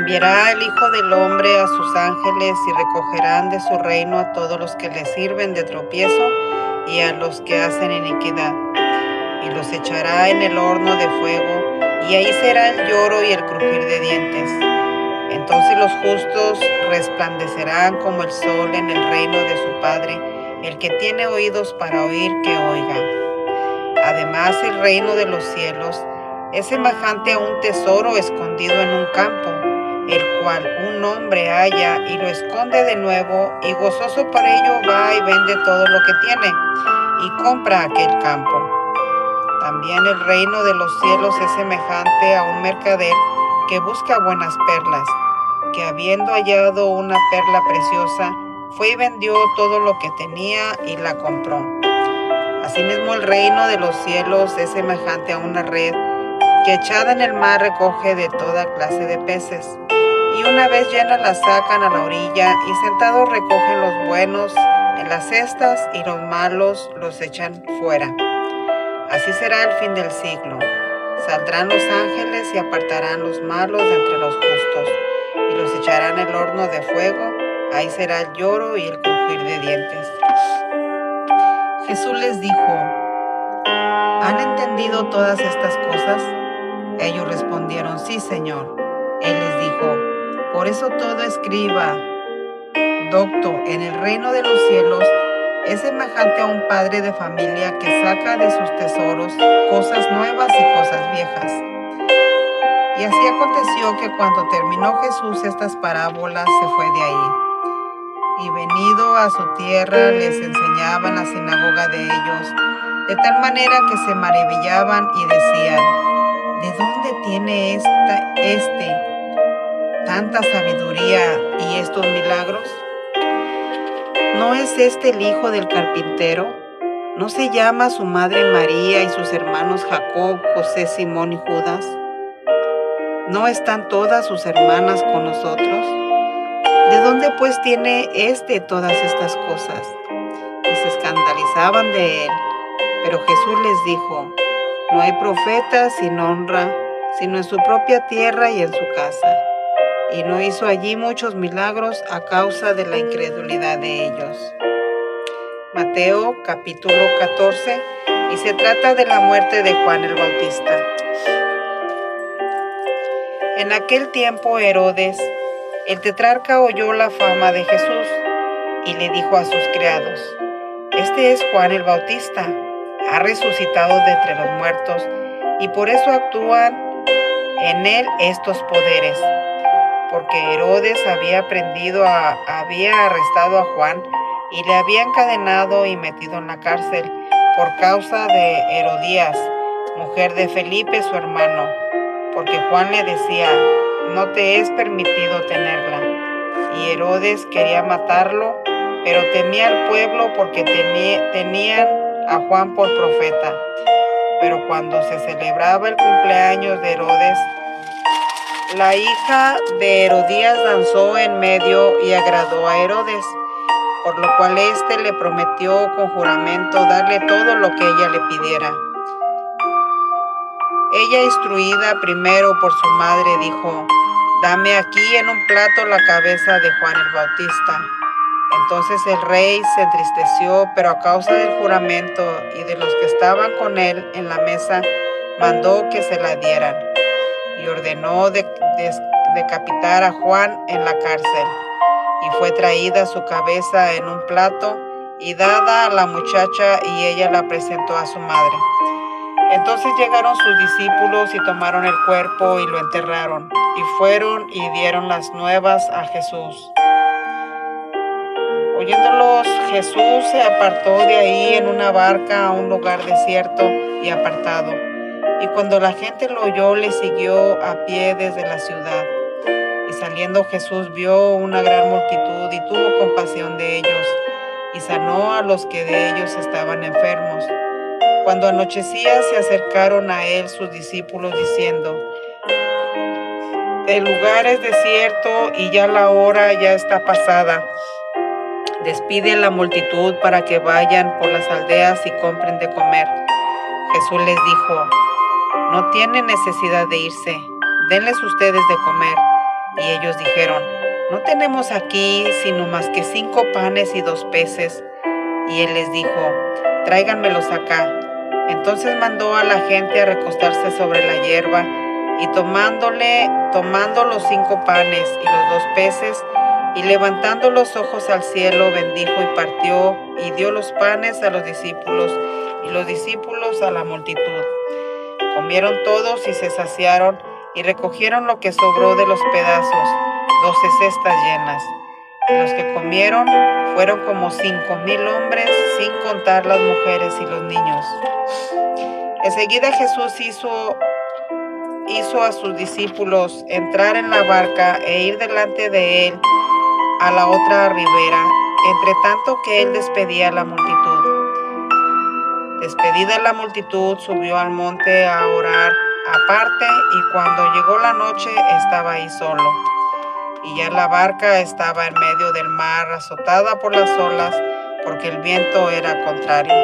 Enviará el Hijo del Hombre a sus ángeles y recogerán de su reino a todos los que le sirven de tropiezo y a los que hacen iniquidad. Y los echará en el horno de fuego, y ahí será el lloro y el crujir de dientes. Entonces los justos resplandecerán como el sol en el reino de su Padre. El que tiene oídos para oír, que oiga. Además, el reino de los cielos es semejante a un tesoro escondido en un campo, el cual un hombre halla y lo esconde de nuevo, y gozoso por ello va y vende todo lo que tiene, y compra aquel campo. También el reino de los cielos es semejante a un mercader que busca buenas perlas, que habiendo hallado una perla preciosa, fue y vendió todo lo que tenía y la compró. Asimismo, el reino de los cielos es semejante a una red que echada en el mar recoge de toda clase de peces. Y una vez llena la sacan a la orilla, y sentados recogen los buenos en las cestas, y los malos los echan fuera. Así será el fin del siglo. Saldrán los ángeles y apartarán los malos de entre los justos, y los echarán en el horno de fuego. Ahí será el lloro y el crujir de dientes. Jesús les dijo: ¿han entendido todas estas cosas? Ellos respondieron: sí, Señor. Él les dijo: por eso todo escriba, docto, en el reino de los cielos es semejante a un padre de familia que saca de sus tesoros cosas nuevas y cosas viejas. Y así aconteció que cuando terminó Jesús estas parábolas, se fue de ahí. Y venido a su tierra, les enseñaba en la sinagoga de ellos, de tal manera que se maravillaban y decían: ¿de dónde tiene tanta sabiduría y estos milagros? ¿No es este el hijo del carpintero? ¿No se llama su madre María y sus hermanos Jacob, José, Simón y Judas? ¿No están todas sus hermanas con nosotros? ¿De dónde pues tiene todas estas cosas? Y se escandalizaban de él. Pero Jesús les dijo: no hay profeta sin honra, sino en su propia tierra y en su casa. Y no hizo allí muchos milagros a causa de la incredulidad de ellos. Mateo capítulo 14, y se trata de la muerte de Juan el Bautista. En aquel tiempo Herodes, el tetrarca, oyó la fama de Jesús y le dijo a sus criados: este es Juan el Bautista, ha resucitado de entre los muertos, y por eso actúan en él estos poderes. Porque Herodes había arrestado a Juan y le había encadenado y metido en la cárcel por causa de Herodías, mujer de Felipe su hermano, porque Juan le decía: no te es permitido tenerla. Y Herodes quería matarlo, pero temía al pueblo porque tenían a Juan por profeta. Pero cuando se celebraba el cumpleaños de Herodes, la hija de Herodías danzó en medio y agradó a Herodes, por lo cual éste le prometió con juramento darle todo lo que ella le pidiera. Ella, instruida primero por su madre, dijo: dame aquí en un plato la cabeza de Juan el Bautista. Entonces el rey se entristeció, pero a causa del juramento y de los que estaban con él en la mesa, mandó que se la dieran, y ordenó decapitar a Juan en la cárcel. Y fue traída su cabeza en un plato y dada a la muchacha, y ella la presentó a su madre. Entonces llegaron sus discípulos y tomaron el cuerpo y lo enterraron, y fueron y dieron las nuevas a Jesús. Oyéndolos, Jesús se apartó de ahí en una barca a un lugar desierto y apartado. Y cuando la gente lo oyó, le siguió a pie desde la ciudad. Y saliendo Jesús vio una gran multitud y tuvo compasión de ellos, y sanó a los que de ellos estaban enfermos. Cuando anochecía, se acercaron a él sus discípulos diciendo: el lugar es desierto y ya la hora ya está pasada. Despide a la multitud para que vayan por las aldeas y compren de comer. Jesús les dijo: no tienen necesidad de irse, denles ustedes de comer. Y ellos dijeron: no tenemos aquí sino más que 5 panes y 2 peces. Y él les dijo: tráiganmelos acá. Entonces mandó a la gente a recostarse sobre la hierba, y tomando los 5 panes y los 2 peces, y levantando los ojos al cielo, bendijo y partió, y dio los panes a los discípulos, y los discípulos a la multitud. Comieron todos y se saciaron, y recogieron lo que sobró de los pedazos, 12 cestas llenas. Y los que comieron fueron como 5,000 hombres, sin contar las mujeres y los niños. Enseguida Jesús hizo a sus discípulos entrar en la barca e ir delante de él a la otra ribera, entre tanto que él despedía a la multitud. Despedida la multitud, subió al monte a orar aparte, y cuando llegó la noche estaba ahí solo. Y ya la barca estaba en medio del mar, azotada por las olas, porque el viento era contrario.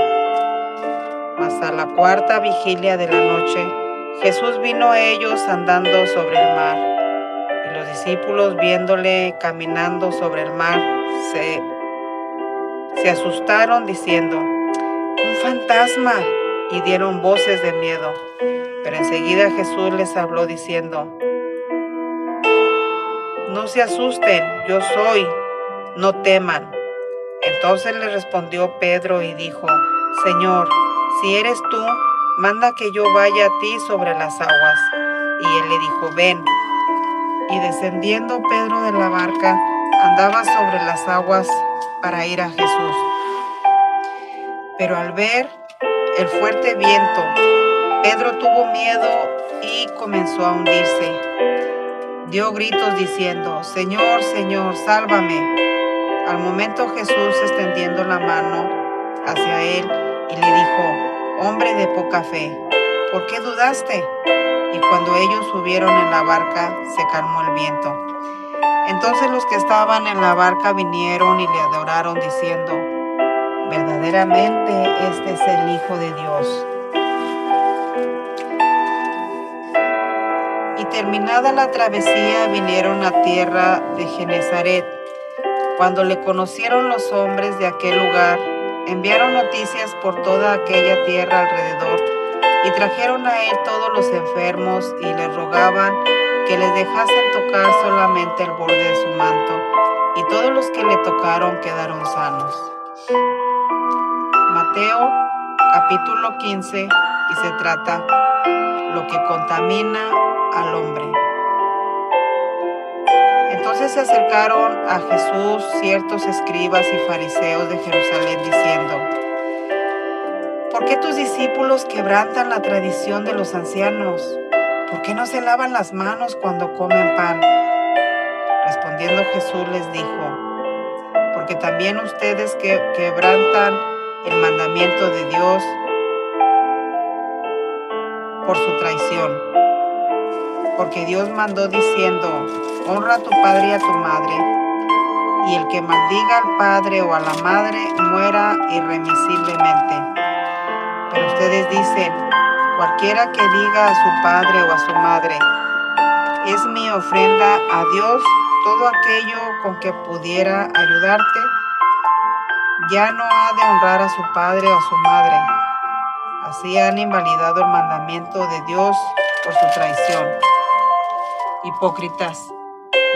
Mas a la 4ª vigilia de la noche, Jesús vino a ellos andando sobre el mar. Y los discípulos, viéndole caminando sobre el mar, se asustaron diciendo: ¡un fantasma! Y dieron voces de miedo. Pero enseguida Jesús les habló diciendo: no se asusten, yo soy, no teman. Entonces le respondió Pedro y dijo: Señor, si eres tú, manda que yo vaya a ti sobre las aguas. Y él le dijo: ven. Y descendiendo Pedro de la barca, andaba sobre las aguas para ir a Jesús. Pero al ver el fuerte viento, Pedro tuvo miedo y comenzó a hundirse. Dio gritos diciendo: Señor, Señor, sálvame. Al momento Jesús, extendiendo la mano hacia él, y le dijo: hombre de poca fe, ¿por qué dudaste? Y cuando ellos subieron en la barca, se calmó el viento. Entonces los que estaban en la barca vinieron y le adoraron diciendo: verdaderamente este es el Hijo de Dios. Y terminada la travesía, vinieron a tierra de Genezaret. Cuando le conocieron los hombres de aquel lugar, enviaron noticias por toda aquella tierra alrededor, y trajeron a él todos los enfermos, y le rogaban que les dejasen tocar solamente el borde de su manto, y todos los que le tocaron quedaron sanos. Mateo capítulo 15, y se trata lo que contamina al hombre. Entonces se acercaron a Jesús ciertos escribas y fariseos de Jerusalén, diciendo: ¿por qué tus discípulos quebrantan la tradición de los ancianos? ¿Por qué no se lavan las manos cuando comen pan? Respondiendo Jesús les dijo: porque también ustedes quebrantan el mandamiento de Dios por su traición. Porque Dios mandó diciendo: honra a tu padre y a tu madre, y el que maldiga al padre o a la madre muera irremisiblemente. Pero ustedes dicen: cualquiera que diga a su padre o a su madre, es mi ofrenda a Dios, todo aquello con que pudiera ayudarte, ya no ha de honrar a su padre o a su madre. Así han invalidado el mandamiento de Dios por su traición. Hipócritas,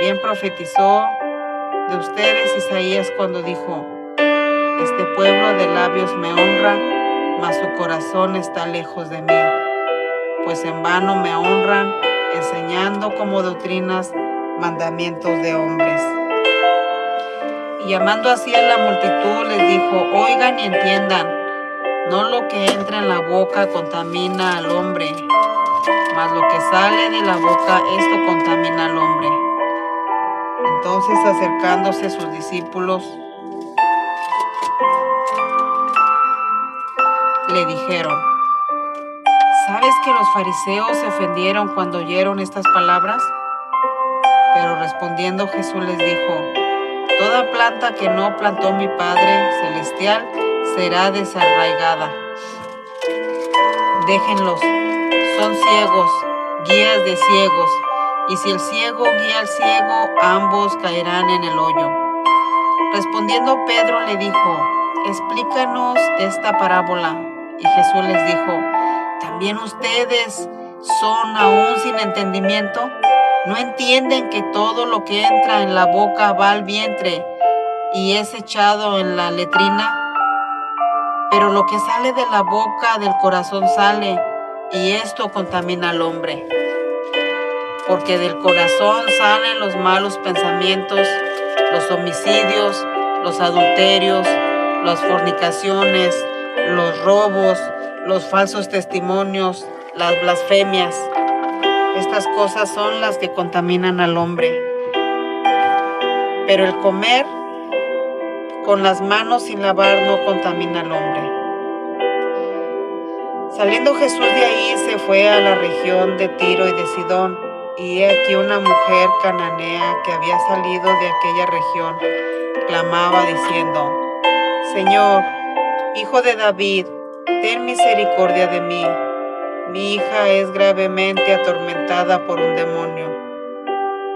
bien profetizó de ustedes Isaías cuando dijo: este pueblo de labios me honra, mas su corazón está lejos de mí, pues en vano me honran, enseñando como doctrinas mandamientos de hombres. Y llamando así a la multitud les dijo: oigan y entiendan, no lo que entra en la boca contamina al hombre, mas lo que sale de la boca, esto contamina al hombre. Entonces, acercándose sus discípulos, le dijeron: ¿sabes que los fariseos se ofendieron cuando oyeron estas palabras? Pero respondiendo Jesús les dijo: toda planta que no plantó mi Padre Celestial será desarraigada. Déjenlos, son ciegos, guías de ciegos. Y si el ciego guía al ciego, ambos caerán en el hoyo. Respondiendo Pedro le dijo: explícanos esta parábola. Y Jesús les dijo: ¿también ustedes son aún sin entendimiento? ¿No entienden que todo lo que entra en la boca va al vientre y es echado en la letrina? Pero lo que sale de la boca del corazón sale, y esto contamina al hombre. Porque del corazón salen los malos pensamientos, los homicidios, los adulterios, las fornicaciones, los robos, los falsos testimonios, las blasfemias. Estas cosas son las que contaminan al hombre. Pero el comer con las manos sin lavar no contamina al hombre. Saliendo Jesús de ahí, se fue a la región de Tiro y de Sidón. Y he aquí una mujer cananea que había salido de aquella región clamaba diciendo: Señor, Hijo de David, ten misericordia de mí. Mi hija es gravemente atormentada por un demonio.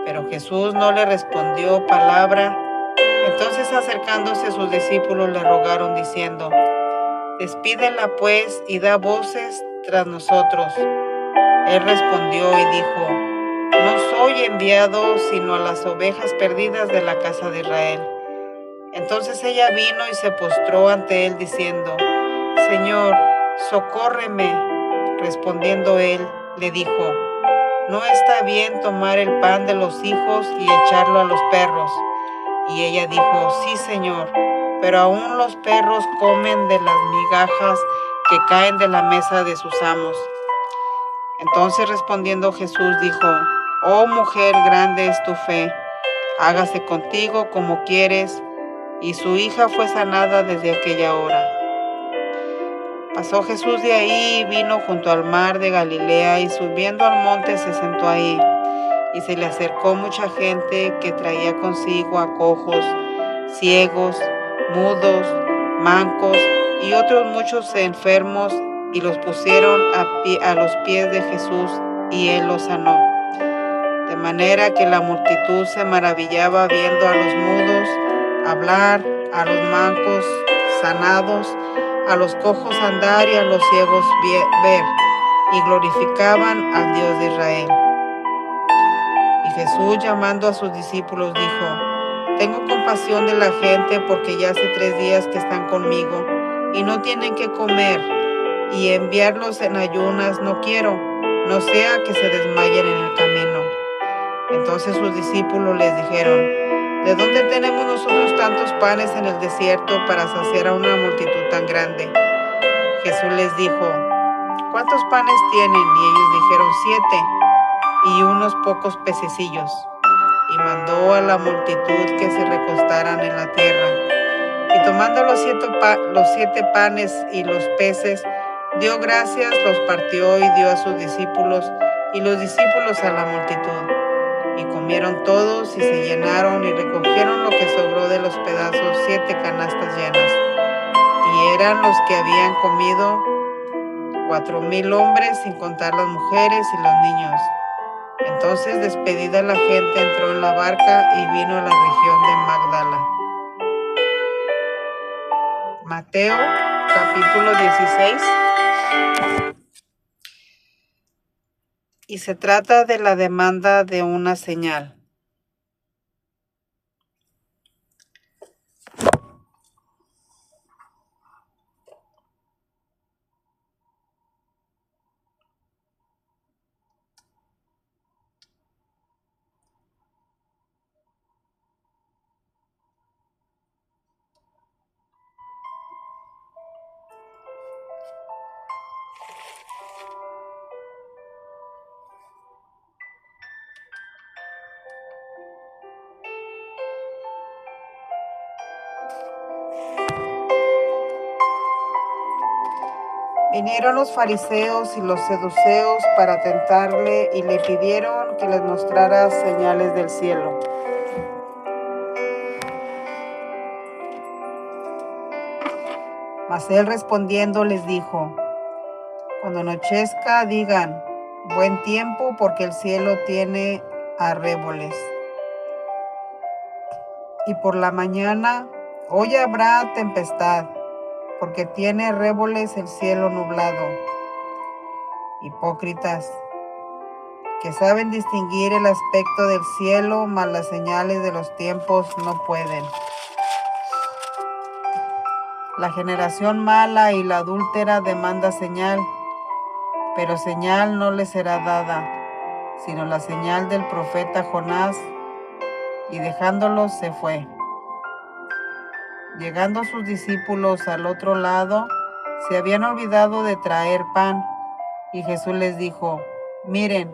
Pero Jesús no le respondió palabra. Entonces, acercándose a sus discípulos, le rogaron diciendo: despídela pues y da voces tras nosotros. Él respondió y dijo: no soy enviado sino a las ovejas perdidas de la casa de Israel. Entonces ella vino y se postró ante él diciendo: Señor, socórreme. Respondiendo él, le dijo: no está bien tomar el pan de los hijos y echarlo a los perros. Y ella dijo: sí, Señor, pero aún los perros comen de las migajas que caen de la mesa de sus amos. Entonces respondiendo Jesús dijo: oh mujer, grande es tu fe, hágase contigo como quieres. Y su hija fue sanada desde aquella hora. Pasó Jesús de ahí y vino junto al mar de Galilea, y subiendo al monte se sentó ahí. Y se le acercó mucha gente que traía consigo a cojos, ciegos, mudos, mancos y otros muchos enfermos, y los pusieron a los pies de Jesús, y él los sanó. De manera que la multitud se maravillaba viendo a los mudos hablar, a los mancos sanados, a los cojos andar y a los ciegos ver, y glorificaban al Dios de Israel. Y Jesús, llamando a sus discípulos, dijo: tengo compasión de la gente, porque ya hace 3 días que están conmigo y no tienen que comer, y enviarlos en ayunas no quiero, no sea que se desmayen en el camino. Entonces sus discípulos les dijeron: ¿de dónde tenemos nosotros tantos panes en el desierto para saciar a una multitud tan grande? Jesús les dijo: ¿cuántos panes tienen? Y ellos dijeron: 7, y unos pocos pececillos. Y mandó a la multitud que se recostaran en la tierra. Y tomando los 7 panes y los peces, dio gracias, los partió y dio a sus discípulos, y los discípulos a la multitud. Y comieron todos y se llenaron, y recogieron lo que sobró de los pedazos, 7 canastas llenas. Y eran los que habían comido 4,000 hombres, sin contar las mujeres y los niños. Entonces, despedida la gente, entró en la barca y vino a la región de Magdala. Mateo, capítulo 16. Y se trata de la demanda de una señal. Vinieron los fariseos y los saduceos para tentarle, y le pidieron que les mostrara señales del cielo. Mas él respondiendo les dijo: cuando anochezca digan: buen tiempo, porque el cielo tiene arreboles. Y por la mañana, hoy habrá tempestad, porque tiene arreboles el cielo nublado. Hipócritas, que saben distinguir el aspecto del cielo, mas las señales de los tiempos no pueden. La generación mala y la adúltera demanda señal, pero señal no le será dada, sino la señal del profeta Jonás. Y dejándolos se fue. Llegando sus discípulos al otro lado, se habían olvidado de traer pan, y Jesús les dijo: miren,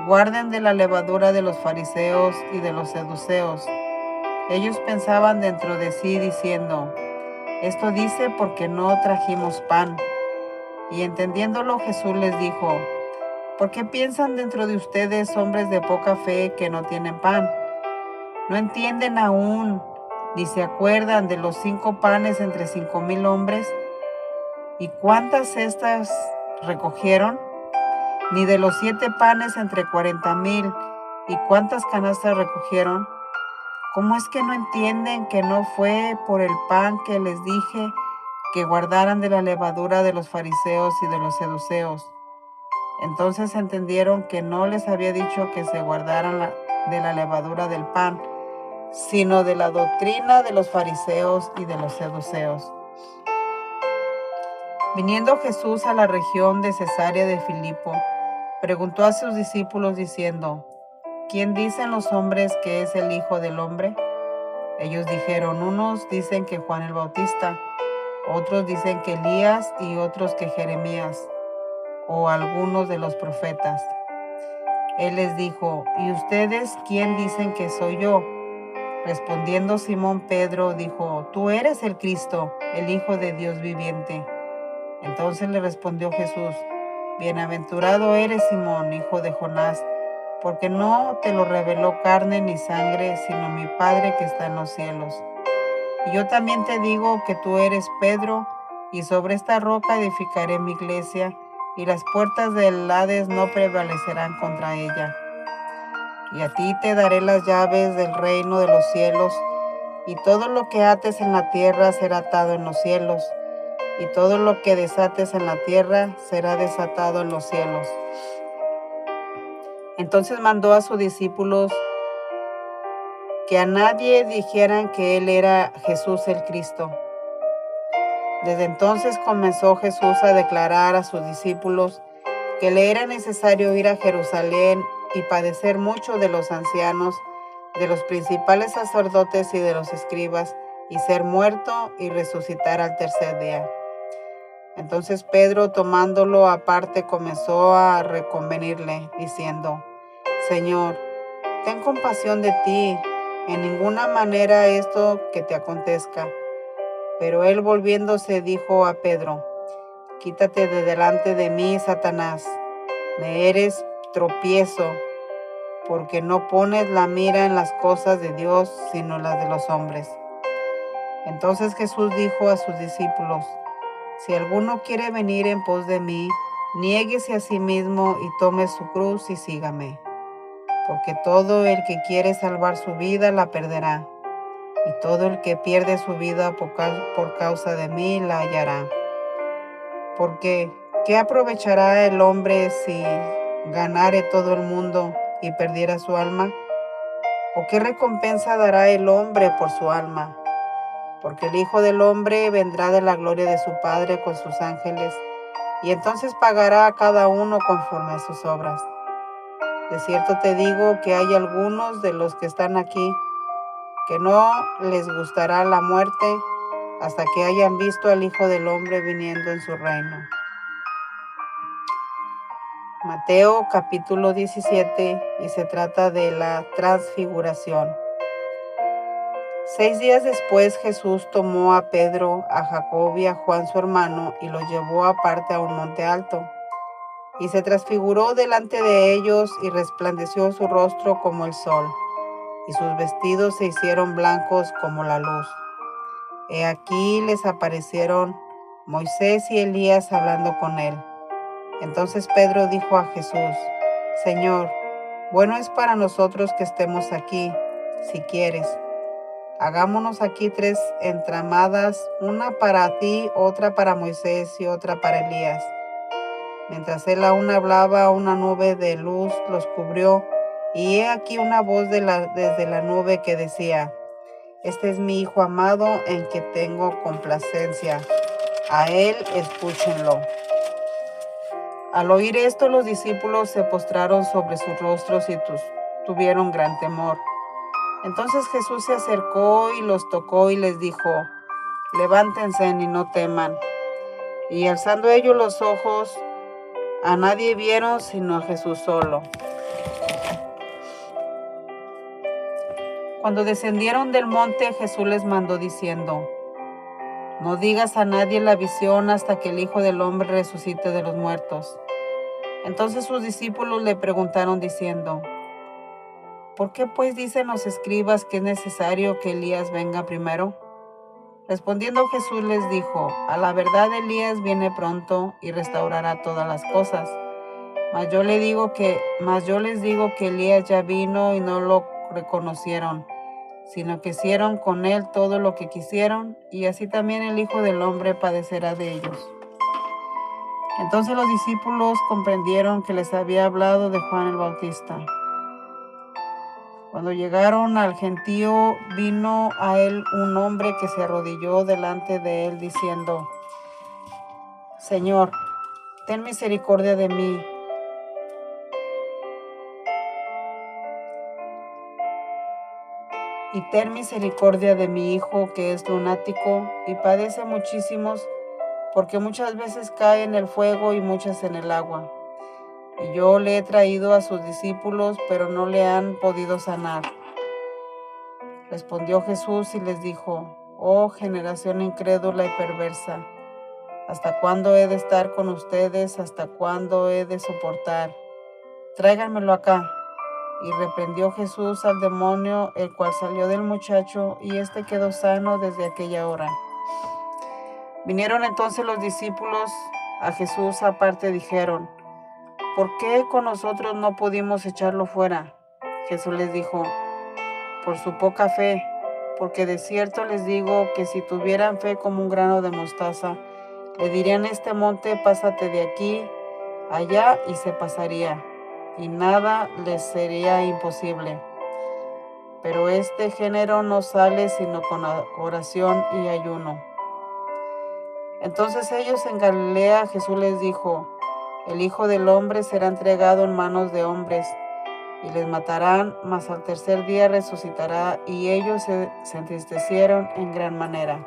guarden de la levadura de los fariseos y de los saduceos. Ellos pensaban dentro de sí diciendo: esto dice porque no trajimos pan. Y entendiéndolo Jesús les dijo: ¿por qué piensan dentro de ustedes, hombres de poca fe, que no tienen pan? ¿No entienden aún, ni se acuerdan de los 5 panes entre 5,000 hombres? ¿Y cuántas cestas recogieron? Ni de los 7 panes entre 40,000, ¿y cuántas canastas recogieron? ¿Cómo es que no entienden que no fue por el pan que les dije que guardaran de la levadura de los fariseos y de los saduceos? Entonces entendieron que no les había dicho que se guardaran de la levadura del pan, sino de la doctrina de los fariseos y de los saduceos. Viniendo Jesús a la región de Cesarea de Filipo, preguntó a sus discípulos diciendo: ¿quién dicen los hombres que es el Hijo del Hombre? Ellos dijeron: unos dicen que Juan el Bautista, otros dicen que Elías, y otros que Jeremías, o algunos de los profetas. Él les dijo: ¿y ustedes quién dicen que soy yo? Respondiendo Simón Pedro dijo: tú eres el Cristo, el Hijo de Dios viviente. Entonces le respondió Jesús: bienaventurado eres, Simón, hijo de Jonás, porque no te lo reveló carne ni sangre, sino mi Padre que está en los cielos. Y yo también te digo que tú eres Pedro, y sobre esta roca edificaré mi iglesia, y las puertas del Hades no prevalecerán contra ella. Y a ti te daré las llaves del reino de los cielos, y todo lo que ates en la tierra será atado en los cielos, y todo lo que desates en la tierra será desatado en los cielos. Entonces mandó a sus discípulos que a nadie dijeran que él era Jesús el Cristo. Desde entonces comenzó Jesús a declarar a sus discípulos que le era necesario ir a Jerusalén y padecer mucho de los ancianos, de los principales sacerdotes y de los escribas, y ser muerto y resucitar al tercer día. Entonces Pedro, tomándolo aparte, comenzó a reconvenirle, diciendo: Señor, ten compasión de ti, en ninguna manera esto que te acontezca. Pero él, volviéndose, dijo a Pedro: quítate de delante de mí, Satanás, me eres tropiezo, porque no pones la mira en las cosas de Dios, sino las de los hombres. Entonces Jesús dijo a sus discípulos: si alguno quiere venir en pos de mí, niéguese a sí mismo y tome su cruz y sígame. Porque todo el que quiere salvar su vida la perderá, y todo el que pierde su vida por causa de mí la hallará. Porque, ¿qué aprovechará el hombre si ganare todo el mundo y perdiera su alma? ¿O qué recompensa dará el hombre por su alma? Porque el Hijo del Hombre vendrá de la gloria de su Padre con sus ángeles, y entonces pagará a cada uno conforme a sus obras. De cierto te digo que hay algunos de los que están aquí que no les gustará la muerte hasta que hayan visto al Hijo del Hombre viniendo en su reino. Mateo capítulo 17, y se trata de la transfiguración. 6 días después Jesús tomó a Pedro, a Jacobo y a Juan su hermano, y los llevó aparte a un monte alto. Y se transfiguró delante de ellos, y resplandeció su rostro como el sol, y sus vestidos se hicieron blancos como la luz. He aquí les aparecieron Moisés y Elías hablando con él. Entonces Pedro dijo a Jesús: Señor, Bueno es para nosotros que estemos aquí, si quieres. Hagámonos aquí 3 entramadas, una para ti, otra para Moisés y otra para Elías. Mientras él aún hablaba, una nube de luz los cubrió, y he aquí una voz desde la nube que decía: Este es mi Hijo amado, en que tengo complacencia. A él escúchenlo. Al oír esto, los discípulos se postraron sobre sus rostros y tuvieron gran temor. Entonces Jesús se acercó y los tocó y les dijo: Levántense y no teman. Y alzando ellos los ojos, a nadie vieron sino a Jesús solo. Cuando descendieron del monte, Jesús les mandó diciendo: No digas a nadie la visión hasta que el Hijo del Hombre resucite de los muertos. Entonces sus discípulos le preguntaron diciendo: ¿Por qué pues dicen los escribas que es necesario que Elías venga primero? Respondiendo Jesús les dijo: A la verdad Elías viene pronto y restaurará todas las cosas. Mas yo les digo que Elías ya vino y no lo reconocieron, sino que hicieron con él todo lo que quisieron, y así también el Hijo del Hombre padecerá de ellos. Entonces los discípulos comprendieron que les había hablado de Juan el Bautista. Cuando llegaron al gentío, vino a él un hombre que se arrodilló delante de él, diciendo: Señor, ten misericordia de mí. Y ten misericordia de mi hijo, que es lunático y padece muchísimos, porque muchas veces cae en el fuego y muchas en el agua. Y yo le he traído a sus discípulos, pero no le han podido sanar. Respondió Jesús y les dijo: Oh generación incrédula y perversa, ¿hasta cuándo he de estar con ustedes? ¿Hasta cuándo he de soportar? Tráiganmelo acá. Y reprendió Jesús al demonio, el cual salió del muchacho, y éste quedó sano desde aquella hora. Vinieron entonces los discípulos a Jesús aparte, dijeron: ¿Por qué con nosotros no pudimos echarlo fuera? Jesús les dijo: Por su poca fe, porque de cierto les digo que si tuvieran fe como un grano de mostaza, le dirían a este monte: pásate de aquí allá, y se pasaría, y nada les sería imposible. Pero este género no sale sino con oración y ayuno. Entonces ellos en Galilea, Jesús les dijo: El Hijo del Hombre será entregado en manos de hombres, y les matarán, mas al tercer día resucitará. Y ellos se entristecieron en gran manera.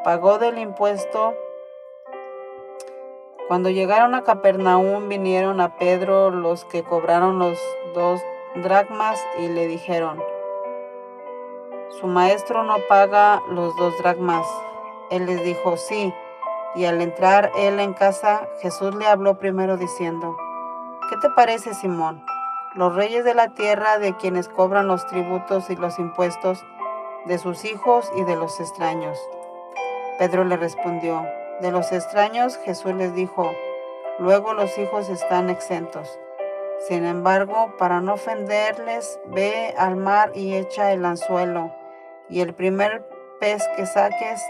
Pagó del impuesto. Cuando llegaron a Capernaum, vinieron a Pedro los que cobraron los 2 dracmas y le dijeron: Su maestro no paga los 2 dracmas. Él les dijo: Sí. Y al entrar él en casa, Jesús le habló primero diciendo: ¿Qué te parece, Simón? Los reyes de la tierra, de quienes cobran los tributos y los impuestos, de sus hijos y de los extraños. Pedro le respondió: De los extraños. Jesús les dijo: Luego los hijos están exentos. Sin embargo, para no ofenderles, ve al mar y echa el anzuelo, y el primer pez que saques,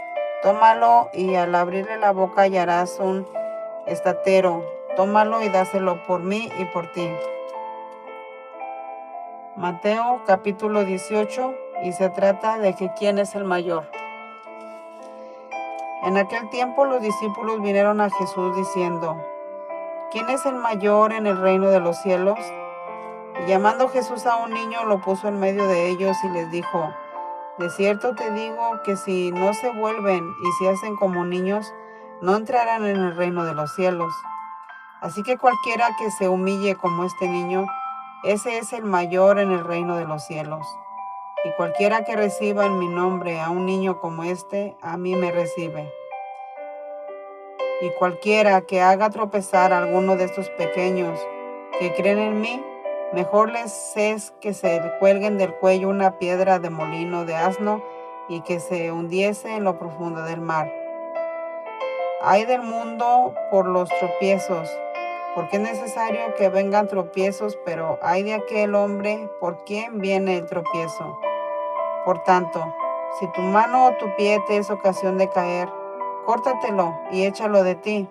tómalo, y al abrirle la boca hallarás un estatero. Tómalo y dáselo por mí y por ti. Mateo capítulo 18, y se trata de que quién es el mayor. En aquel tiempo los discípulos vinieron a Jesús diciendo: ¿Quién es el mayor en el reino de los cielos? Y llamando Jesús a un niño, lo puso en medio de ellos y les dijo: De cierto te digo que si no se vuelven y se hacen como niños, no entrarán en el reino de los cielos. Así que cualquiera que se humille como este niño, ese es el mayor en el reino de los cielos. Y cualquiera que reciba en mi nombre a un niño como este, a mí me recibe. Y cualquiera que haga tropezar a alguno de estos pequeños que creen en mí, mejor les es que se cuelguen del cuello una piedra de molino de asno y que se hundiese en lo profundo del mar. Ay del mundo por los tropiezos, porque es necesario que vengan tropiezos, pero ay de aquel hombre por quien viene el tropiezo. Por tanto, si tu mano o tu pie te es ocasión de caer, córtatelo y échalo de ti.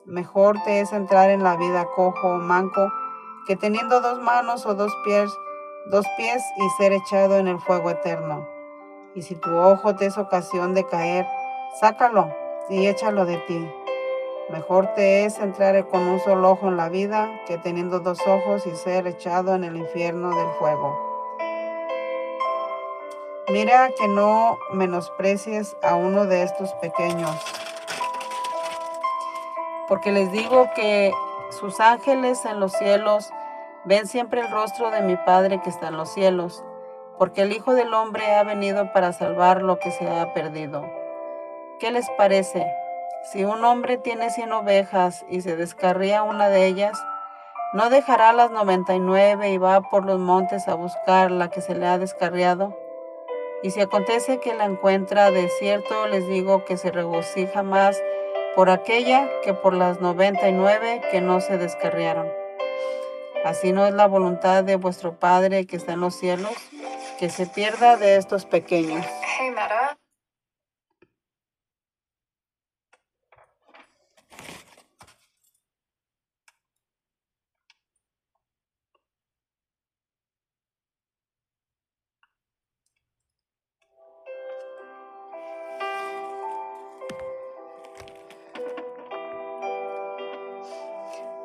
Mejor te es entrar en la vida cojo o manco, que teniendo 2 manos o 2 pies y ser echado en el fuego eterno. Y si tu ojo te es ocasión de caer, sácalo y échalo de ti. Mejor te es entrar con un solo ojo en la vida, que teniendo 2 ojos y ser echado en el infierno del fuego. Mira que no menosprecies a uno de estos pequeños, porque les digo que sus ángeles en los cielos ven siempre el rostro de mi Padre que está en los cielos, porque el Hijo del Hombre ha venido para salvar lo que se ha perdido. ¿Qué les parece? Si un hombre tiene 100 ovejas y se descarría una de ellas, ¿no dejará las 99 y va por los montes a buscar la que se le ha descarriado? Y si acontece que la encuentra, de cierto les digo que se regocija más por aquella que por las 99 que no se descarriaron. Así no es la voluntad de vuestro Padre que está en los cielos, que se pierda de estos pequeños. Hey, Meta.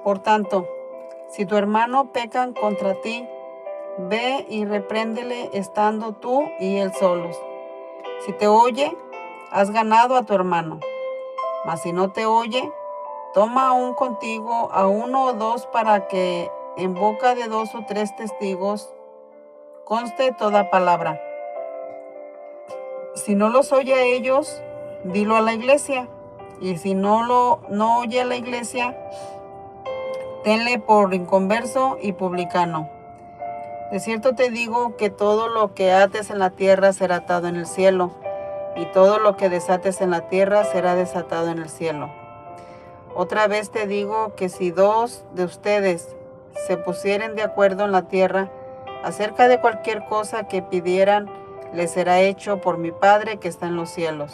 Por tanto, si tu hermano pecan contra ti, ve y repréndele estando tú y él solos. Si te oye, has ganado a tu hermano. Mas si no te oye, toma aún contigo a 1 o 2 para que en boca de 2 o 3 testigos conste toda palabra. Si no los oye a ellos, dilo a la iglesia. Y si no oye a la iglesia, tenle por inconverso y publicano. De cierto te digo que todo lo que ates en la tierra será atado en el cielo, y todo lo que desates en la tierra será desatado en el cielo. Otra vez te digo que si 2 de ustedes se pusieren de acuerdo en la tierra acerca de cualquier cosa que pidieran, les será hecho por mi Padre que está en los cielos.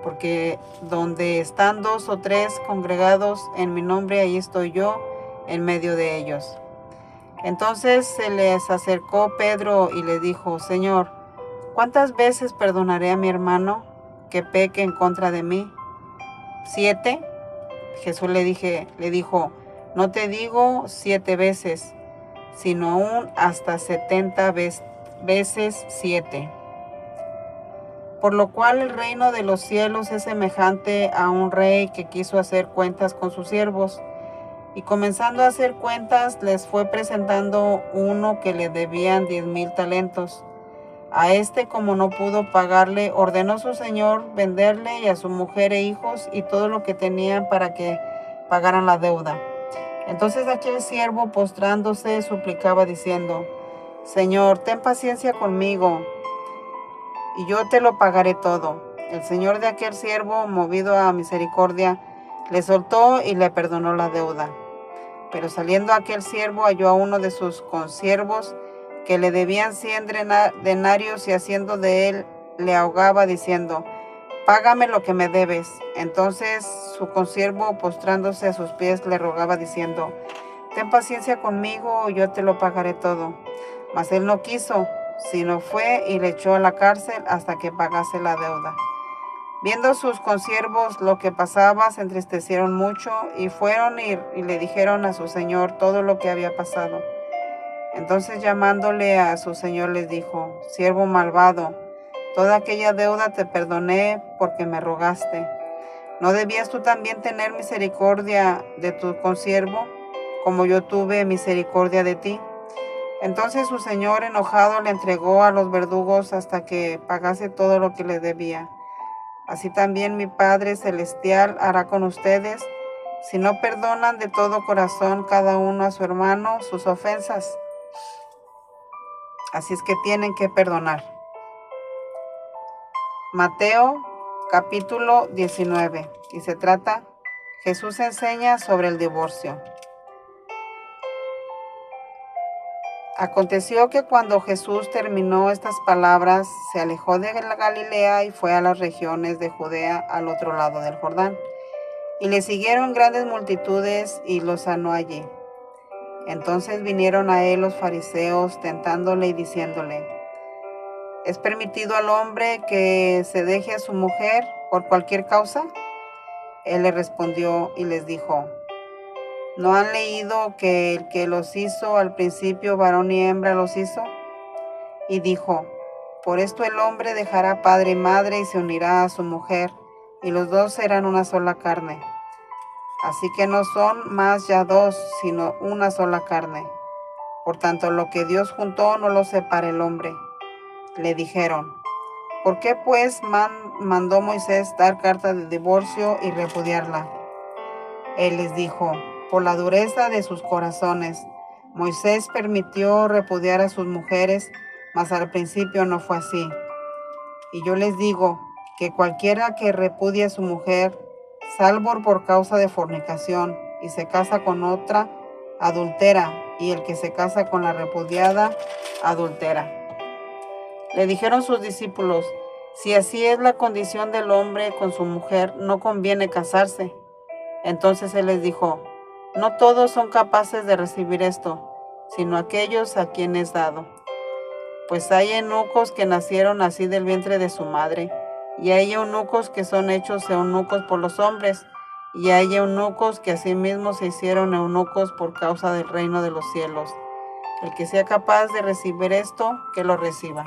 Porque donde están 2 o 3 congregados en mi nombre, ahí estoy yo en medio de ellos. Entonces se les acercó Pedro y le dijo: Señor, ¿cuántas veces perdonaré a mi hermano que peque en contra de mí? ¿7? Jesús le dijo: no te digo 7 veces, sino aún hasta 70 veces 7. Por lo cual el reino de los cielos es semejante a un rey que quiso hacer cuentas con sus siervos, y comenzando a hacer cuentas les fue presentando uno que le debían 10,000 talentos. A este, como no pudo pagarle, ordenó su señor venderle y a su mujer e hijos y todo lo que tenían para que pagaran la deuda. Entonces aquel siervo, postrándose, suplicaba diciendo: Señor, ten paciencia conmigo y yo te lo pagaré todo. El señor de aquel siervo, movido a misericordia, le soltó y le perdonó la deuda. Pero saliendo aquel siervo halló a uno de sus consiervos que le debían 100 denarios, y haciendo de él le ahogaba diciendo: págame lo que me debes. Entonces su consiervo, postrándose a sus pies, le rogaba diciendo: ten paciencia conmigo, yo te lo pagaré todo. Mas él no quiso, sino fue y le echó a la cárcel hasta que pagase la deuda. Viendo sus consiervos lo que pasaba, se entristecieron mucho y fueron y le dijeron a su señor todo lo que había pasado. Entonces, llamándole a su señor, les dijo: siervo malvado, toda aquella deuda te perdoné porque me rogaste. ¿No debías tú también tener misericordia de tu consiervo, como yo tuve misericordia de ti? Entonces su señor, enojado, le entregó a los verdugos hasta que pagase todo lo que le debía. Así también mi Padre Celestial hará con ustedes, si no perdonan de todo corazón cada uno a su hermano sus ofensas. Así es que tienen que perdonar. Mateo capítulo 19. Y se trata: Jesús enseña sobre el divorcio. Aconteció que cuando Jesús terminó estas palabras, se alejó de la Galilea y fue a las regiones de Judea al otro lado del Jordán. Y le siguieron grandes multitudes y lo sanó allí. Entonces vinieron a él los fariseos tentándole y diciéndole: ¿es permitido al hombre que se deje a su mujer por cualquier causa? Él le respondió y les dijo: ¿no han leído que el que los hizo al principio varón y hembra los hizo? Y dijo: por esto el hombre dejará padre y madre y se unirá a su mujer, y los dos serán una sola carne. Así que no son más ya dos, sino una sola carne. Por tanto, lo que Dios juntó no lo separe el hombre. Le dijeron: ¿por qué pues mandó Moisés dar carta de divorcio y repudiarla? Él les dijo: por la dureza de sus corazones. Moisés permitió repudiar a sus mujeres, mas al principio no fue así. Y yo les digo que cualquiera que repudie a su mujer, salvo por causa de fornicación, y se casa con otra, adultera, y el que se casa con la repudiada, adultera. Le dijeron sus discípulos: si así es la condición del hombre con su mujer, no conviene casarse. Entonces él les dijo: no todos son capaces de recibir esto, sino aquellos a quienes es dado. Pues hay eunucos que nacieron así del vientre de su madre, y hay eunucos que son hechos eunucos por los hombres, y hay eunucos que asimismo se hicieron eunucos por causa del reino de los cielos. El que sea capaz de recibir esto, que lo reciba.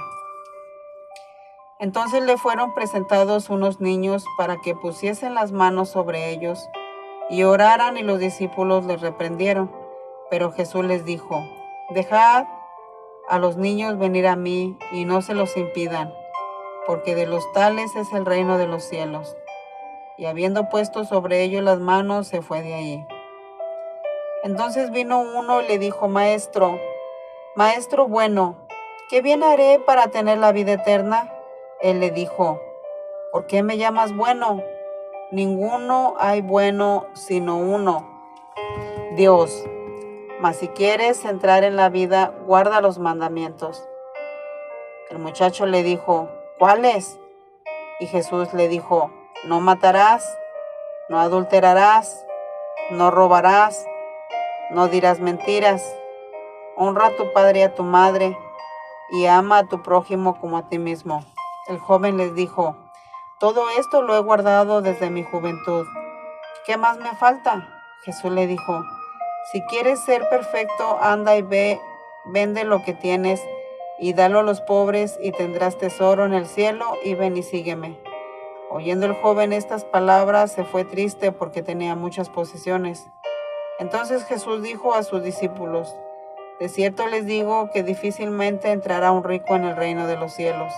Entonces le fueron presentados unos niños para que pusiesen las manos sobre ellos y oraran, y los discípulos les reprendieron. Pero Jesús les dijo: dejad a los niños venir a mí y no se los impidan, porque de los tales es el reino de los cielos. Y habiendo puesto sobre ellos las manos, se fue de allí. Entonces vino uno y le dijo: Maestro bueno, ¿qué bien haré para tener la vida eterna? Él le dijo: ¿por qué me llamas bueno? Ninguno hay bueno sino uno, Dios. Mas si quieres entrar en la vida, guarda los mandamientos. El muchacho le dijo: ¿cuáles? Y Jesús le dijo: no matarás, no adulterarás, no robarás, no dirás mentiras, honra a tu padre y a tu madre, y ama a tu prójimo como a ti mismo. El joven les dijo: todo esto lo he guardado desde mi juventud. ¿Qué más me falta? Jesús le dijo: si quieres ser perfecto, anda y vende lo que tienes y dalo a los pobres, y tendrás tesoro en el cielo, y ven y sígueme. Oyendo el joven estas palabras, se fue triste porque tenía muchas posesiones. Entonces Jesús dijo a sus discípulos: de cierto les digo que difícilmente entrará un rico en el reino de los cielos.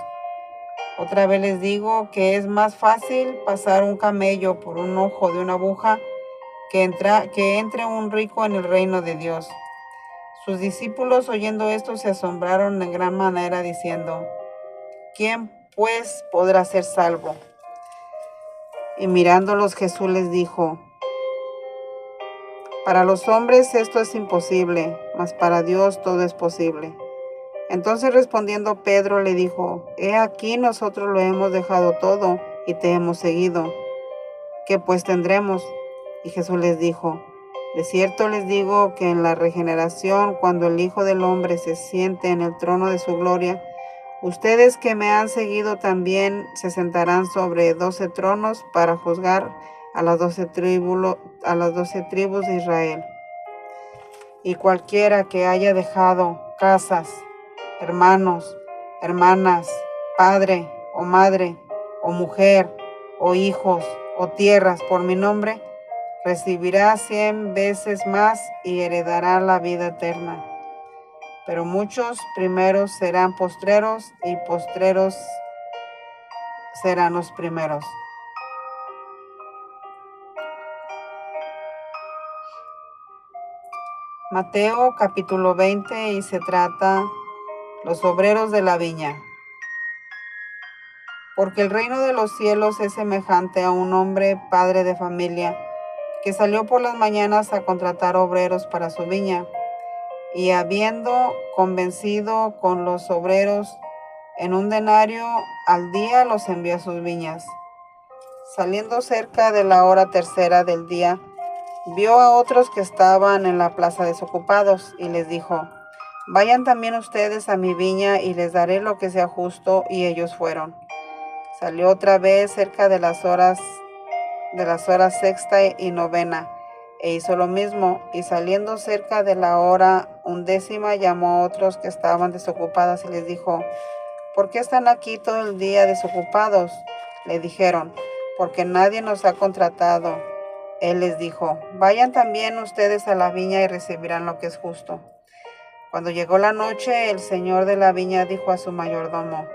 Otra vez les digo que es más fácil pasar un camello por un ojo de una aguja que entre un rico en el reino de Dios. Sus discípulos, oyendo esto, se asombraron en gran manera, diciendo: ¿quién pues podrá ser salvo? Y mirándolos, Jesús les dijo: para los hombres esto es imposible, mas para Dios todo es posible. Entonces respondiendo Pedro le dijo: he aquí, nosotros lo hemos dejado todo y te hemos seguido. ¿Qué pues tendremos? Y Jesús les dijo: de cierto les digo que en la regeneración, cuando el Hijo del Hombre se siente en el trono de su gloria, ustedes que me han seguido también se sentarán sobre 12 tronos para juzgar a las 12 tribus de Israel. Y cualquiera que haya dejado casas, hermanos, hermanas, padre o madre, o mujer, o hijos, o tierras por mi nombre, recibirá 100 veces más y heredará la vida eterna. Pero muchos primeros serán postreros, y postreros serán los primeros. Mateo capítulo 20, y se trata los obreros de la viña. Porque el reino de los cielos es semejante a un hombre padre de familia que salió por las mañanas a contratar obreros para su viña. y habiendo convencido con los obreros en 1 denario al día, los envió a sus viñas. Saliendo cerca de la hora tercera del día, vio a otros que estaban en la plaza desocupados y les dijo: vayan también ustedes a mi viña y les daré lo que sea justo. Y ellos fueron. Salió otra vez cerca de las horas sexta y novena, e hizo lo mismo, y saliendo cerca de la hora 11, llamó a otros que estaban desocupados y les dijo: ¿por qué están aquí todo el día desocupados? Le dijeron: porque nadie nos ha contratado. Él les dijo: vayan también ustedes a la viña y recibirán lo que es justo. Cuando llegó la noche, el señor de la viña dijo a su mayordomo: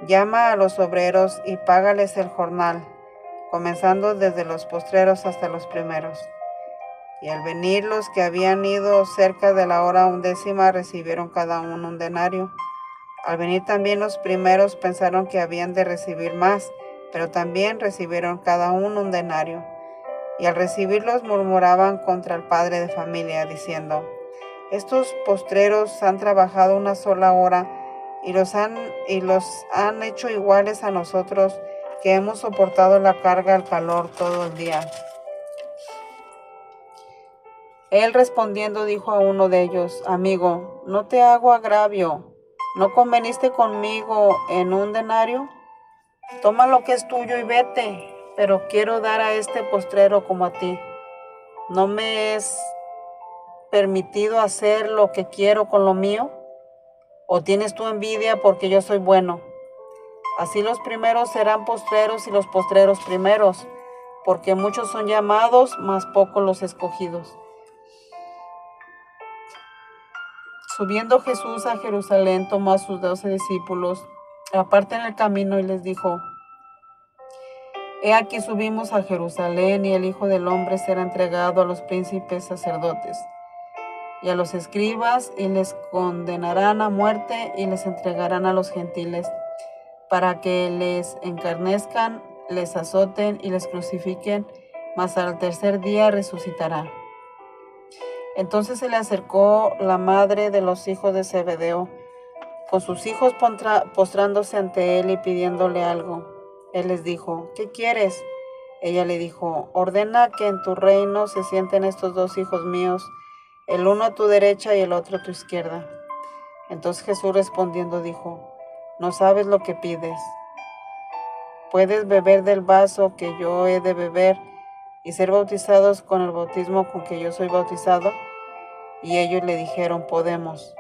llama a los obreros y págales el jornal, comenzando desde los postreros hasta los primeros. Y al venir los que habían ido cerca de la hora 11, recibieron cada uno 1 denario. Al venir también los primeros, pensaron que habían de recibir más, pero también recibieron cada uno 1 denario. Y al recibirlos murmuraban contra el padre de familia, diciendo: estos postreros han trabajado 1 sola hora y los han hecho iguales a nosotros, que hemos soportado la carga, el calor todo el día. Él respondiendo dijo a uno de ellos: amigo, no te hago agravio. ¿No conveniste conmigo en 1 denario? Toma lo que es tuyo y vete, pero quiero dar a este postrero como a ti. ¿No me es permitido hacer lo que quiero con lo mío? ¿O tienes tú envidia porque yo soy bueno? Así los primeros serán postreros y los postreros primeros, porque muchos son llamados, mas pocos los escogidos. Subiendo Jesús a Jerusalén, tomó a sus 12 discípulos aparte en el camino y les dijo: he aquí subimos a Jerusalén, y el Hijo del Hombre será entregado a los príncipes sacerdotes y a los escribas, y les condenarán a muerte y les entregarán a los gentiles, para que les encarnezcan, les azoten y les crucifiquen, mas al tercer día resucitará. Entonces se le acercó la madre de los hijos de Zebedeo, con sus hijos postrándose ante él y pidiéndole algo. Él les dijo: ¿qué quieres? Ella le dijo: ordena que en tu reino se sienten estos 2 hijos míos, el uno a tu derecha y el otro a tu izquierda. Entonces Jesús respondiendo dijo: no sabes lo que pides. ¿Puedes beber del vaso que yo he de beber y ser bautizados con el bautismo con que yo soy bautizado? Y ellos le dijeron: podemos.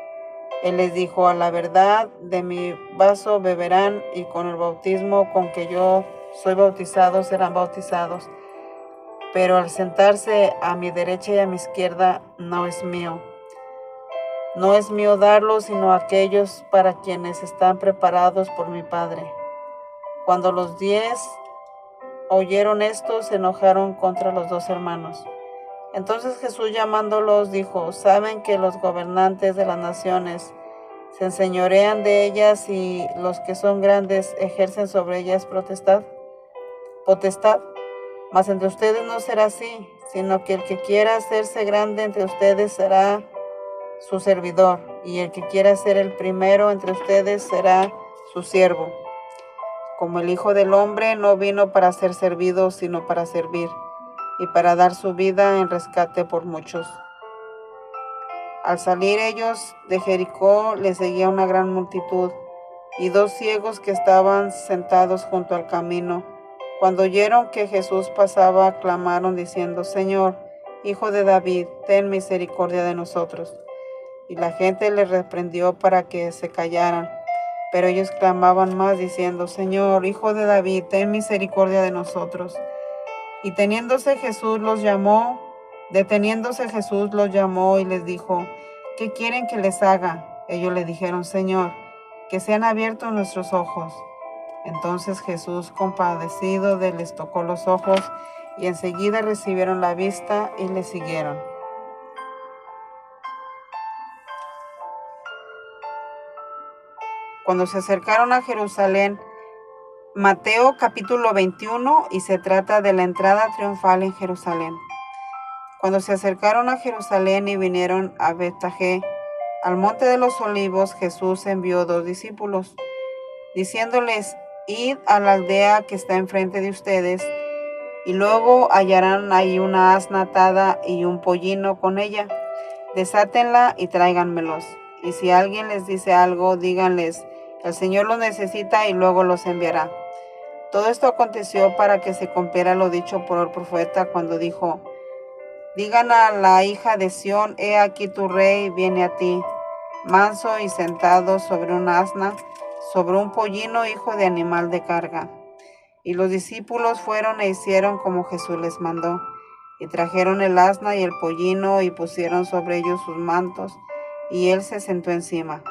Él les dijo: a la verdad, de mi vaso beberán, y con el bautismo con que yo soy bautizado serán bautizados. Pero al sentarse a mi derecha y a mi izquierda no es mío. No es mío darlo, sino aquellos para quienes están preparados por mi Padre. Cuando los 10 oyeron esto, se enojaron contra los 2 hermanos. Entonces Jesús, llamándolos, dijo: ¿saben que los gobernantes de las naciones se enseñorean de ellas, y los que son grandes ejercen sobre ellas potestad? Mas entre ustedes no será así, sino que el que quiera hacerse grande entre ustedes será su servidor, y el que quiera ser el primero entre ustedes será su siervo. Como el Hijo del Hombre no vino para ser servido, sino para servir, y para dar su vida en rescate por muchos. Al salir ellos de Jericó, les seguía una gran multitud, y 2 ciegos que estaban sentados junto al camino, cuando oyeron que Jesús pasaba, clamaron diciendo: Señor, Hijo de David, ten misericordia de nosotros. Y la gente les reprendió para que se callaran, pero ellos clamaban más diciendo: Señor, Hijo de David, ten misericordia de nosotros. Y deteniéndose Jesús los llamó y les dijo: ¿qué quieren que les haga? Ellos le dijeron: Señor, que sean abiertos nuestros ojos. Entonces Jesús, compadecido de les tocó los ojos, y enseguida recibieron la vista y le siguieron. Cuando se acercaron a Jerusalén, Mateo capítulo 21, y se trata de la entrada triunfal en Jerusalén. Cuando se acercaron a Jerusalén y vinieron a Betfagé Al monte de los olivos Jesús envió 2 discípulos, diciéndoles: id a la aldea que está enfrente de ustedes, y luego hallarán ahí una asna atada y un pollino con ella. Desátenla y tráiganmelos. Y si alguien les dice algo, díganles: el Señor los necesita y luego los enviará. Todo esto aconteció para que se cumpliera lo dicho por el profeta cuando dijo: digan a la hija de Sión, he aquí tu rey viene a ti, manso y sentado sobre un asna, sobre un pollino, hijo de animal de carga. Y los discípulos fueron e hicieron como Jesús les mandó, y trajeron el asna y el pollino, y pusieron sobre ellos sus mantos, y él se sentó encima.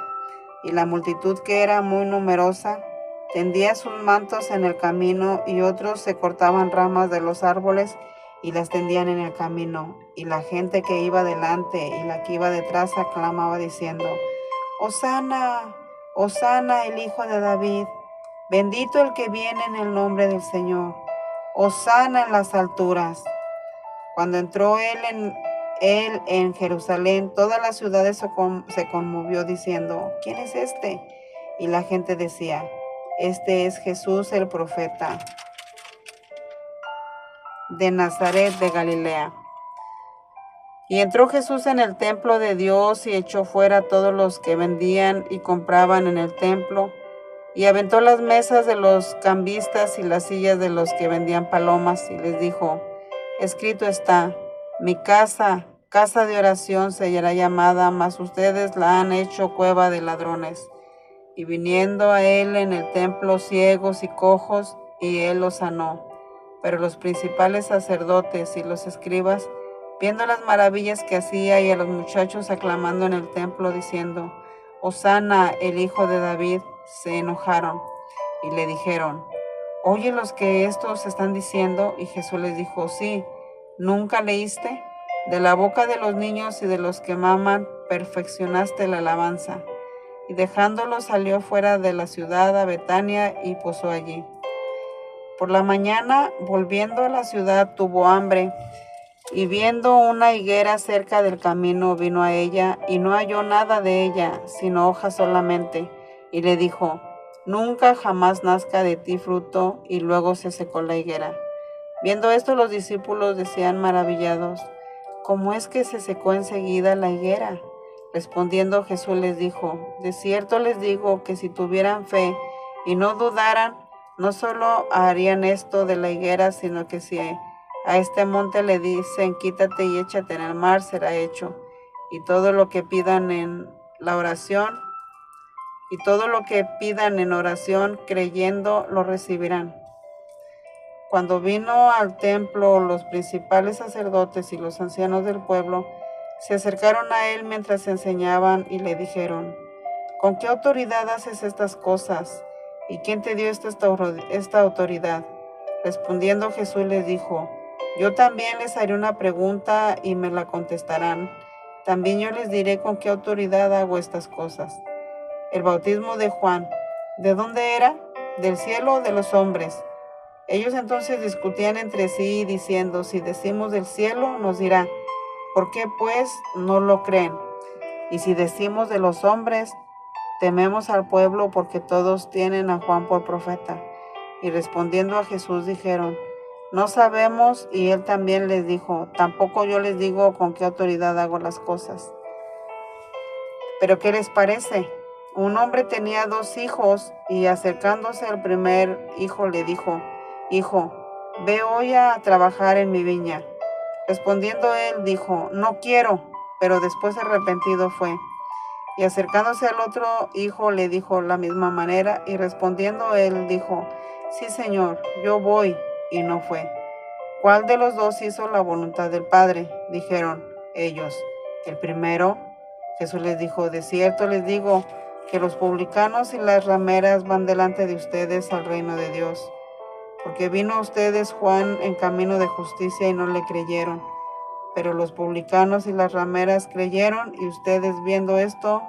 Y la multitud, que era muy numerosa, tendía sus mantos en el camino, y otros se cortaban ramas de los árboles y las tendían en el camino. Y la gente que iba delante y la que iba detrás aclamaba diciendo: Hosana, Hosana, el Hijo de David, bendito el que viene en el nombre del Señor, Hosana en las alturas. Cuando entró él en Jerusalén, toda la ciudad se conmovió diciendo: ¿quién es este? Y la gente decía: este es Jesús el profeta de Nazaret de Galilea. Y entró Jesús en el templo de Dios y echó fuera a todos los que vendían y compraban en el templo, y aventó las mesas de los cambistas y las sillas de los que vendían palomas, y les dijo: escrito está, mi casa, casa de oración será llamada, mas ustedes la han hecho cueva de ladrones. Y viniendo a él en el templo ciegos y cojos, y él los sanó. Pero los principales sacerdotes y los escribas, viendo las maravillas que hacía y a los muchachos aclamando en el templo diciendo: Hosana, el Hijo de David, se enojaron y le dijeron: ¿oye los que estos están diciendo? Y Jesús les dijo: sí, ¿nunca leíste? De la boca de los niños y de los que maman perfeccionaste la alabanza. Y dejándolo salió fuera de la ciudad a Betania y posó allí. Por la mañana, volviendo a la ciudad, tuvo hambre, y viendo una higuera cerca del camino, vino a ella, y no halló nada de ella, sino hojas solamente, y le dijo: nunca jamás nazca de ti fruto. Y luego se secó la higuera. Viendo esto, los discípulos decían maravillados: ¿cómo es que se secó enseguida la higuera? Respondiendo Jesús les dijo: de cierto les digo que si tuvieran fe y no dudaran, no solo harían esto de la higuera, sino que si a este monte le dicen: quítate y échate en el mar, será hecho. Y todo lo que pidan en oración, creyendo, lo recibirán. Cuando vino al templo, los principales sacerdotes y los ancianos del pueblo se acercaron a él mientras enseñaban y le dijeron: ¿con qué autoridad haces estas cosas? ¿Y quién te dio esta autoridad? Respondiendo Jesús les dijo: yo también les haré una pregunta y me la contestarán. También yo les diré con qué autoridad hago estas cosas. El bautismo de Juan, ¿de dónde era? ¿Del cielo o de los hombres? Ellos entonces discutían entre sí, diciendo: si decimos del cielo, nos dirá: ¿por qué pues no lo creen? Y si decimos de los hombres, tememos al pueblo, porque todos tienen a Juan por profeta. Y respondiendo a Jesús dijeron: no sabemos. Y él también les dijo: tampoco yo les digo con qué autoridad hago las cosas. ¿Pero qué les parece? Un hombre tenía 2 hijos, y acercándose al primer hijo le dijo: hijo, ve hoy a trabajar en mi viña. Respondiendo él dijo: no quiero. Pero después arrepentido fue. Y acercándose al otro hijo le dijo la misma manera, y respondiendo él dijo: sí, Señor, yo voy. Y no fue. ¿Cuál de los 2 hizo la voluntad del Padre? Dijeron ellos: el primero. Jesús les dijo: de cierto les digo que los publicanos y las rameras van delante de ustedes al reino de Dios. Porque vino a ustedes Juan en camino de justicia y no le creyeron, pero los publicanos y las rameras creyeron, y ustedes, viendo esto,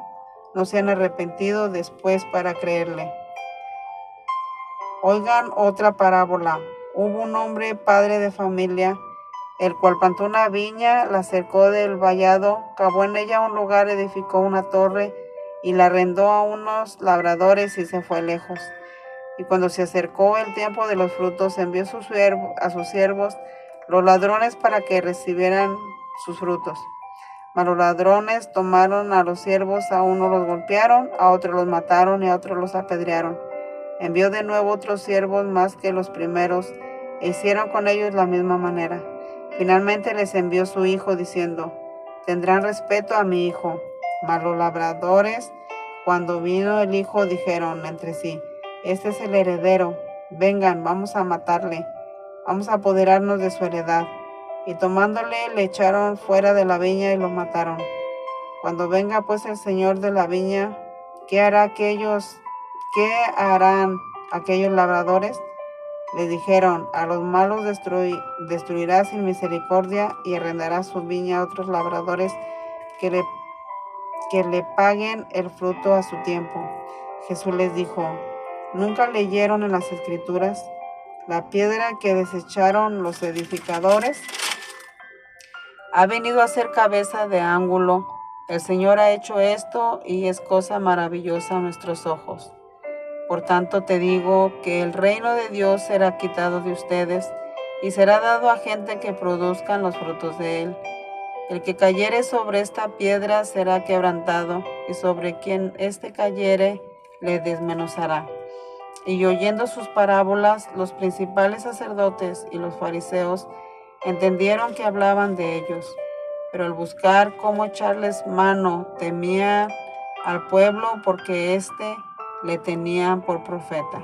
no se han arrepentido después para creerle. Oigan otra parábola. Hubo un hombre, padre de familia, el cual plantó una viña, la cercó del vallado, cavó en ella un lugar, edificó una torre y la arrendó a unos labradores y se fue lejos. Y cuando se acercó el tiempo de los frutos, envió a sus siervos, los ladrones, para que recibieran sus frutos. Mas los ladrones tomaron a los siervos, a unos los golpearon, a otros los mataron y a otros los apedrearon. Envió de nuevo otros siervos más que los primeros, e hicieron con ellos la misma manera. Finalmente les envió su hijo, diciendo: tendrán respeto a mi hijo. Mas los labradores, cuando vino el hijo, dijeron entre sí: este es el heredero, vengan, vamos a matarle, vamos a apoderarnos de su heredad. Y tomándole, le echaron fuera de la viña y lo mataron. Cuando venga pues el señor de la viña, ¿qué harán aquellos labradores? Le dijeron: a los malos destruirá sin misericordia, y arrendará su viña a otros labradores que le paguen el fruto a su tiempo. Jesús les dijo: ¿nunca leyeron en las Escrituras? La piedra que desecharon los edificadores ha venido a ser cabeza de ángulo. El Señor ha hecho esto, y es cosa maravillosa a nuestros ojos. Por tanto te digo que el reino de Dios será quitado de ustedes, y será dado a gente que produzcan los frutos de él. El que cayere sobre esta piedra será quebrantado, y sobre quien éste cayere le desmenuzará. Y oyendo sus parábolas, los principales sacerdotes y los fariseos entendieron que hablaban de ellos, pero al buscar cómo echarles mano, temían al pueblo, porque éste le tenían por profeta.